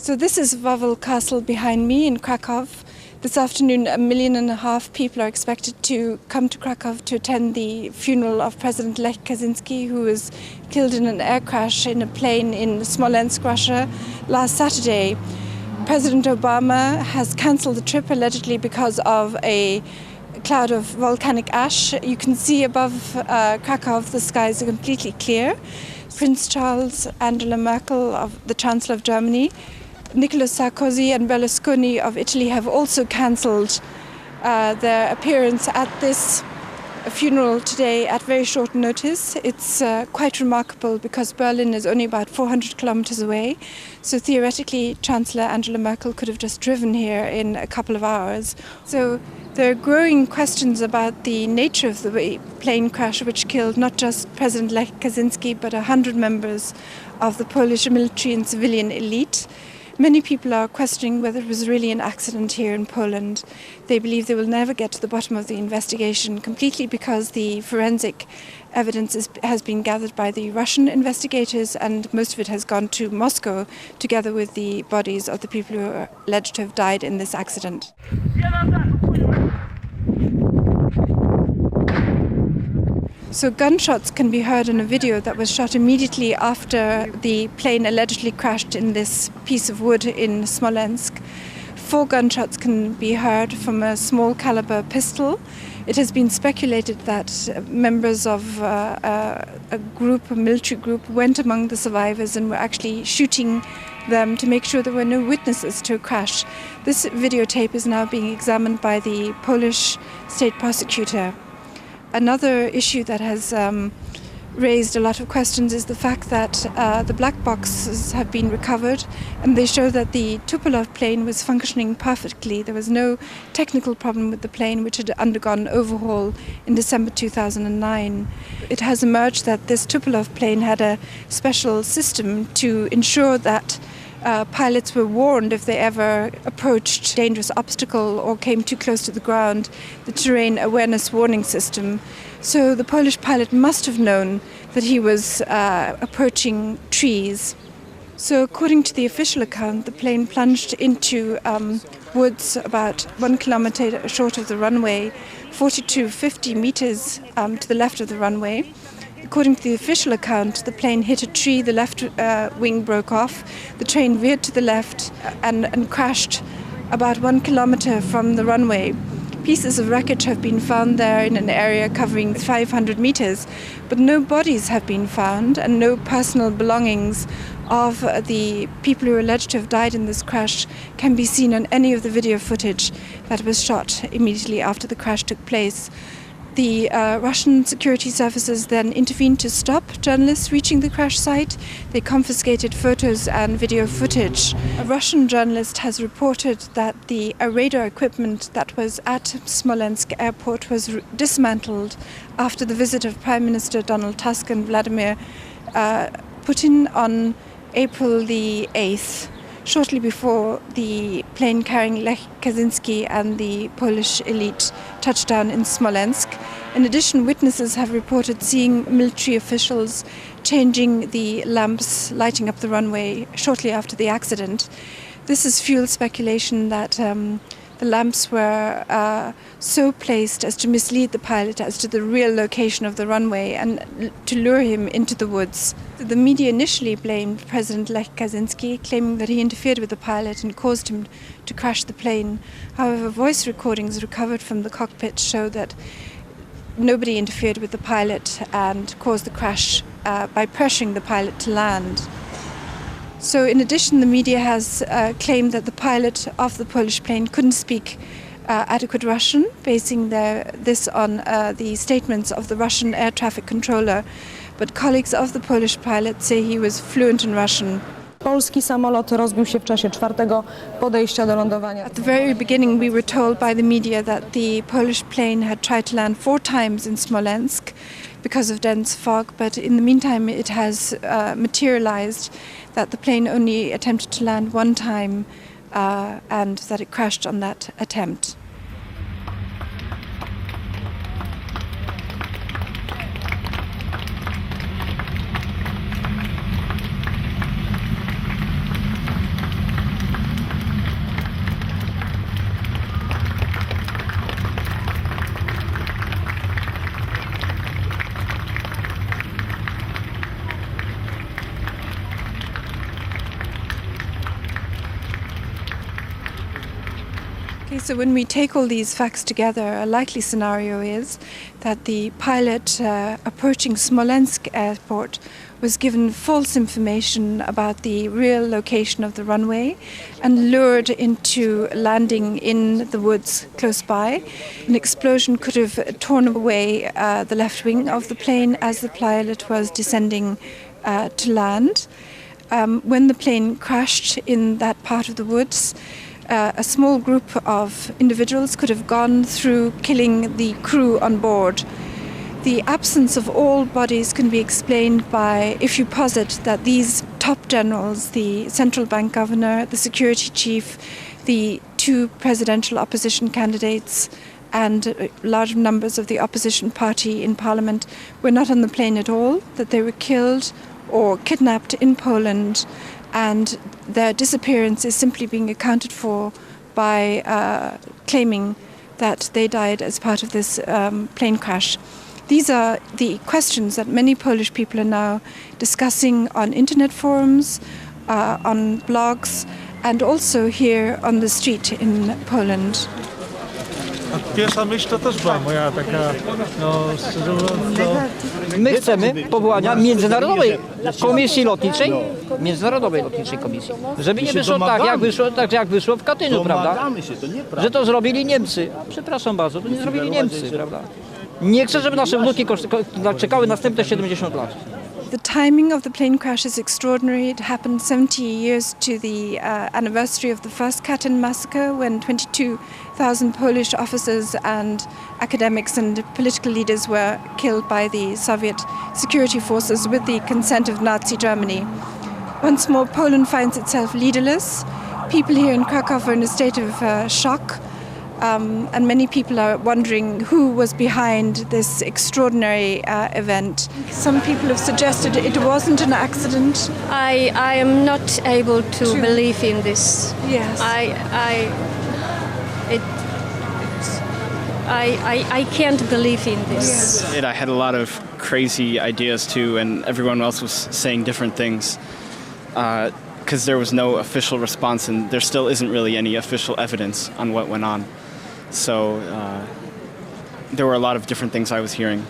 So this is Wawel Castle behind me in Krakow. This afternoon, 1.5 million people are expected to come to Krakow to attend the funeral of President Lech Kaczynski, who was killed in an air crash in a plane in Smolensk, Russia, last Saturday. President Obama has cancelled the trip allegedly because of a cloud of volcanic ash. You can see above Krakow the skies are completely clear. Prince Charles, Angela Merkel, the Chancellor of Germany, Nicolas Sarkozy and Berlusconi of Italy have also cancelled their appearance at this funeral today at very short notice. It's quite remarkable because Berlin is only about 400 kilometers away. So theoretically, Chancellor Angela Merkel could have just driven here in a couple of hours. So there are growing questions about the nature of the plane crash, which killed not just President Lech Kaczynski, but 100 members of the Polish military and civilian elite. Many people are questioning whether it was really an accident here in Poland. They believe they will never get to the bottom of the investigation completely because the forensic evidence has been gathered by the Russian investigators and most of it has gone to Moscow together with the bodies of the people who are alleged to have died in this accident. So gunshots can be heard in a video that was shot immediately after the plane allegedly crashed in this piece of wood in Smolensk. 4 gunshots can be heard from a small caliber pistol. It has been speculated that members of a military group, went among the survivors and were actually shooting them to make sure there were no witnesses to a crash. This videotape is now being examined by the Polish state prosecutor. Another issue that has raised a lot of questions is the fact that the black boxes have been recovered and they show that the Tupolev plane was functioning perfectly. There was no technical problem with the plane, which had undergone overhaul in December 2009. It has emerged that this Tupolev plane had a special system to ensure that pilots were warned if they ever approached a dangerous obstacle or came too close to the ground, the terrain awareness warning system. So the Polish pilot must have known that he was approaching trees. So according to the official account, the plane plunged into woods about 1 kilometer short of the runway, 40 to 50 meters to the left of the runway. According to the official account, the plane hit a tree, the left wing broke off, the train veered to the left and crashed about 1 kilometer from the runway. Pieces of wreckage have been found there in an area covering 500 meters, but no bodies have been found and no personal belongings of the people who are alleged to have died in this crash can be seen on any of the video footage that was shot immediately after the crash took place. The Russian security services then intervened to stop journalists reaching the crash site. They confiscated photos and video footage. A Russian journalist has reported that the radar equipment that was at Smolensk airport was dismantled after the visit of Prime Minister Donald Tusk and Vladimir Putin on April the 8th. Shortly before the plane carrying Lech Kaczynski and the Polish elite touched down in Smolensk. In addition, witnesses have reported seeing military officials changing the lamps lighting up the runway shortly after the accident. This has fueled speculation that the lamps were so placed as to mislead the pilot as to the real location of the runway and to lure him into the woods. The media initially blamed President Lech Kaczynski, claiming that he interfered with the pilot and caused him to crash the plane. However, voice recordings recovered from the cockpit show that nobody interfered with the pilot and caused the crash by pressuring the pilot to land. So in addition, the media has claimed that the pilot of the Polish plane couldn't speak adequate Russian, basing this on the statements of the Russian air traffic controller. But colleagues of the Polish pilot say he was fluent in Russian. Polski samolot rozbił się w czasie 4. podejścia do lądowania. At the very beginning, we were told by the media that the Polish plane had tried to land 4 times in Smolensk because of dense fog, but in the meantime it has materialized that the plane only attempted to land 1 time and that it crashed on that attempt. So when we take all these facts together, a likely scenario is that the pilot approaching Smolensk airport was given false information about the real location of the runway and lured into landing in the woods close by. An explosion could have torn away the left wing of the plane as the pilot was descending to land. When the plane crashed in that part of the woods, a small group of individuals could have gone through, killing the crew on board. The absence of all bodies can be explained by, if you posit that these top generals, the central bank governor, the security chief, the two presidential opposition candidates, and large numbers of the opposition party in parliament were not on the plane at all, that they were killed or kidnapped in Poland, and their disappearance is simply being accounted for by claiming that they died as part of this plane crash. These are the questions that many Polish people are now discussing on internet forums, on blogs, and also here on the street in Poland. Pierwsza myśl to też była moja taka, szczerze mówiąc, My chcemy powołania międzynarodowej komisji lotniczej, międzynarodowej lotniczej komisji. Żeby nie wyszło tak jak wyszło w Katyniu, prawda? Że to zrobili Niemcy. Przepraszam bardzo, to nie zrobili Niemcy, prawda? Nie chcę, żeby nasze wnuki czekały następne 70 lat. The timing of the plane crash is extraordinary. It happened 70 years to the anniversary of the first Katyn massacre, when 22,000 Polish officers and academics and political leaders were killed by the Soviet security forces with the consent of Nazi Germany. Once more, Poland finds itself leaderless. People here in Krakow are in a state of shock. And many people are wondering who was behind this extraordinary event. Some people have suggested it wasn't an accident. I am not able to believe in this. Yes. I can't believe in this. Yes. I had a lot of crazy ideas too, and everyone else was saying different things. Because there was no official response, and there still isn't really any official evidence on what went on. So there were a lot of different things I was hearing.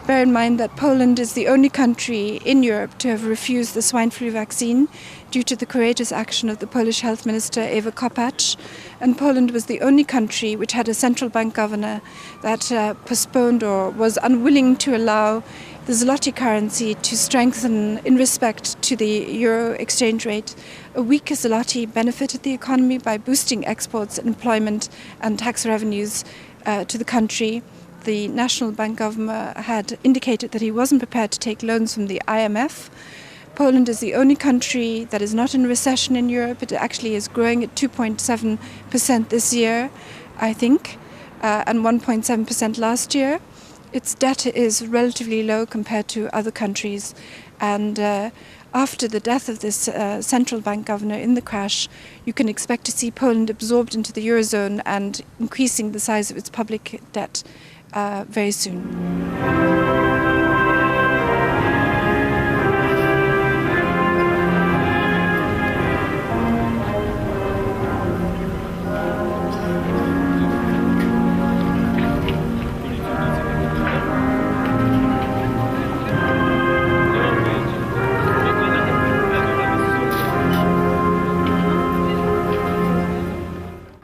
Bear in mind that Poland is the only country in Europe to have refused the swine flu vaccine due to the courageous action of the Polish health minister Ewa Kopacz. And Poland was the only country which had a central bank governor that postponed or was unwilling to allow the zloty currency to strengthen in respect to the euro exchange rate. A weaker zloty benefited the economy by boosting exports, employment and tax revenues to the country. The National Bank governor had indicated that he wasn't prepared to take loans from the IMF. Poland is the only country that is not in recession in Europe. It actually is growing at 2.7% this year, I think, and 1.7% last year. Its debt is relatively low compared to other countries, and after the death of this central bank governor in the crash, you can expect to see Poland absorbed into the Eurozone and increasing the size of its public debt very soon.